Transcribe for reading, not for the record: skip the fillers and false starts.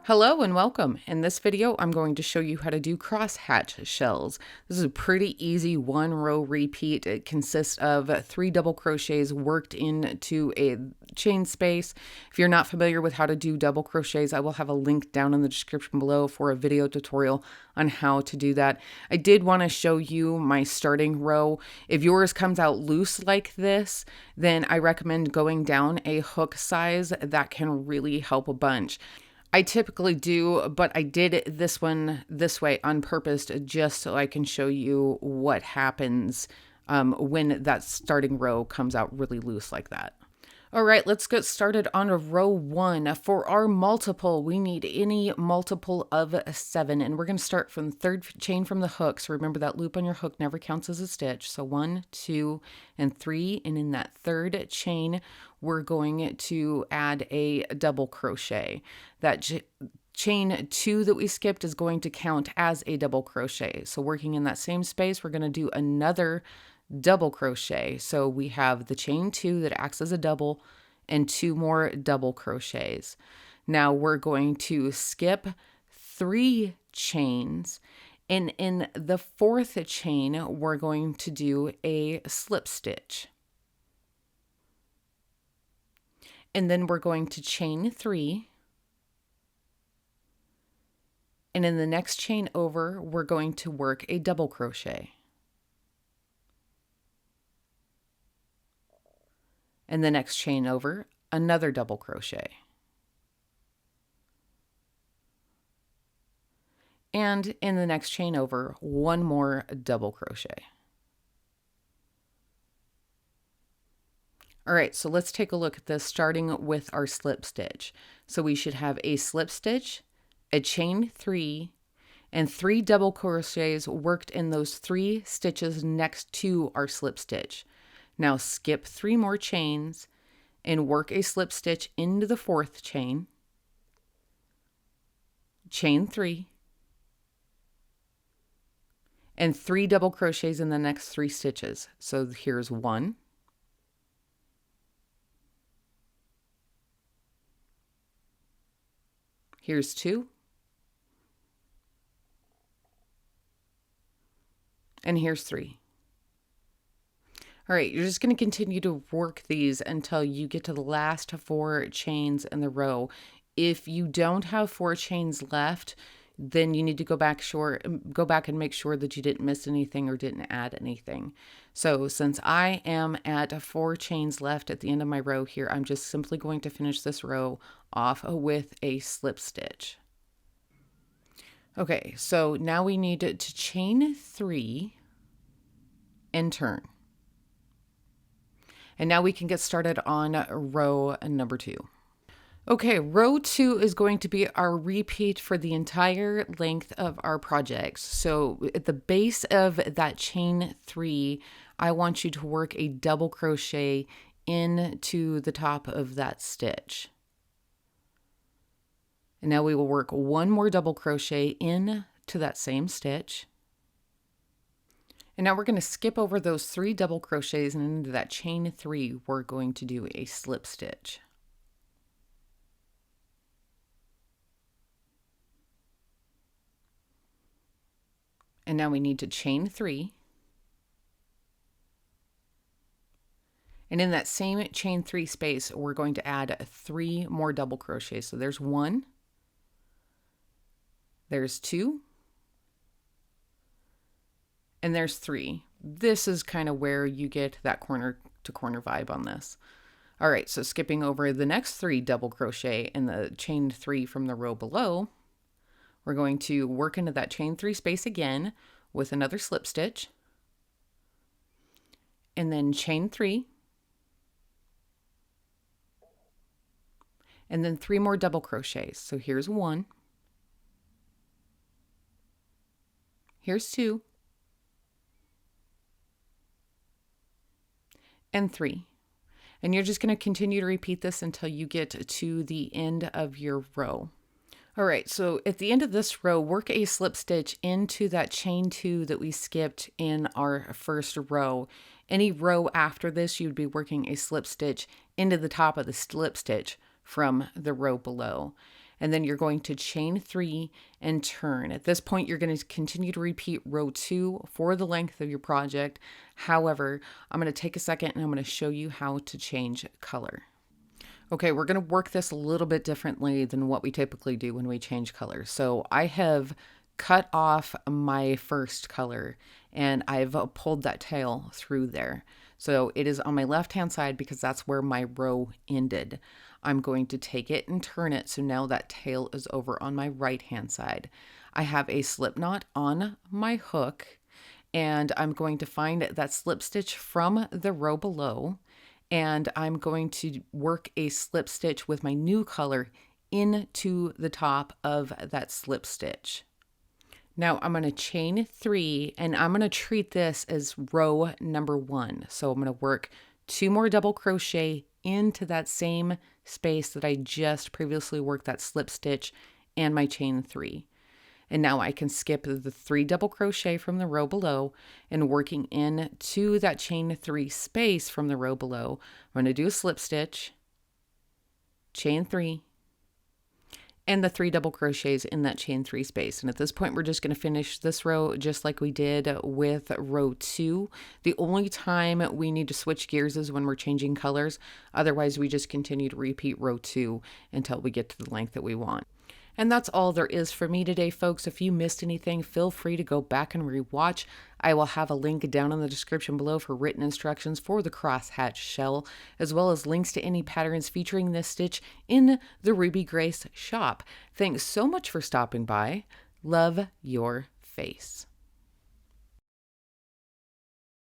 Hello and welcome. In this video, I'm going to show you how to do crosshatch shells. This is a pretty easy one row repeat. It consists of 3 double crochets worked into a chain space. If you're not familiar with how to do double crochets, I will have a link down in the description below for a video tutorial on how to do that. I did want to show you my starting row. If yours comes out loose like this, then I recommend going down a hook size. That can really help a bunch. I typically do, but I did this one this way on purpose just so I can show you what happens when that starting row comes out really loose like that. All right, let's get started on row 1. For our multiple, we need any multiple of 7, and we're going to start from the 3rd chain from the hook. So remember that loop on your hook never counts as a stitch. So 1, 2, and 3, and in that 3rd chain, we're going to add a double crochet. That chain 2 that we skipped is going to count as a double crochet. So working in that same space, we're going to do another double crochet. So we have the chain 2 that acts as a double and 2 more double crochets. Now we're going to skip 3 chains, and in the 4th chain we're going to do a slip stitch, and then we're going to chain 3, and in the next chain over we're going to work a double crochet. And the next chain over, another double crochet. And in the next chain over, one more double crochet. All right, so let's take a look at this starting with our slip stitch. So we should have a slip stitch, a chain 3, and 3 double crochets worked in those 3 stitches next to our slip stitch. Now skip 3 more chains and work a slip stitch into the 4th chain, chain 3, and 3 double crochets in the next 3 stitches. So here's 1, here's 2, and here's 3. All right, you're just going to continue to work these until you get to the last 4 chains in the row. If you don't have 4 chains left, then you need to go back and make sure that you didn't miss anything or didn't add anything. So since I am at 4 chains left at the end of my row here, I'm just simply going to finish this row off with a slip stitch. Okay, so now we need to chain 3 and turn. And now we can get started on row number 2. Okay, row 2 is going to be our repeat for the entire length of our project. So at the base of that chain 3, I want you to work a double crochet into the top of that stitch. And now we will work 1 more double crochet into that same stitch. And now we're going to skip over those 3 double crochets, and into that chain 3, we're going to do a slip stitch. And now we need to chain 3. And in that same chain 3 space, we're going to add 3 more double crochets. So there's 1, there's 2, and there's 3. This is kind of where you get that corner to corner vibe on this. All right, so skipping over the next 3 double crochet in the chain 3 from the row below, we're going to work into that chain 3 space again with another slip stitch, and then chain 3, and then 3 more double crochets. So here's 1, here's 2, and 3. And you're just going to continue to repeat this until you get to the end of your row. All right, so at the end of this row, work a slip stitch into that chain 2 that we skipped in our first row. Any row after this, you'd be working a slip stitch into the top of the slip stitch from the row below. and then you're going to chain 3 and turn. At this point, you're going to continue to repeat row 2 for the length of your project. However, I'm going to take a second and I'm going to show you how to change color. Okay, we're going to work this a little bit differently than what we typically do when we change color. So I have cut off my first color and I've pulled that tail through there. So it is on my left hand side because that's where my row ended. I'm going to take it and turn it so now that tail is over on my right hand side. I have a slip knot on my hook and I'm going to find that slip stitch from the row below, and I'm going to work a slip stitch with my new color into the top of that slip stitch. Now I'm going to chain 3 and I'm going to treat this as row number 1. So I'm going to work 2 more double crochet into that same space that I just previously worked that slip stitch and my chain 3. And now I can skip the 3 double crochet from the row below and working into that chain 3 space from the row below. I'm going to do a slip stitch, chain 3, and the 3 double crochets in that chain 3 space. And at this point, we're just going to finish this row just like we did with row 2. The only time we need to switch gears is when we're changing colors. Otherwise, we just continue to repeat row 2 until we get to the length that we want. And that's all there is for me today, folks. If you missed anything, feel free to go back and rewatch. I will have a link down in the description below for written instructions for the crosshatch shell, as well as links to any patterns featuring this stitch in the Ruby Grace shop. Thanks so much for stopping by. Love your face.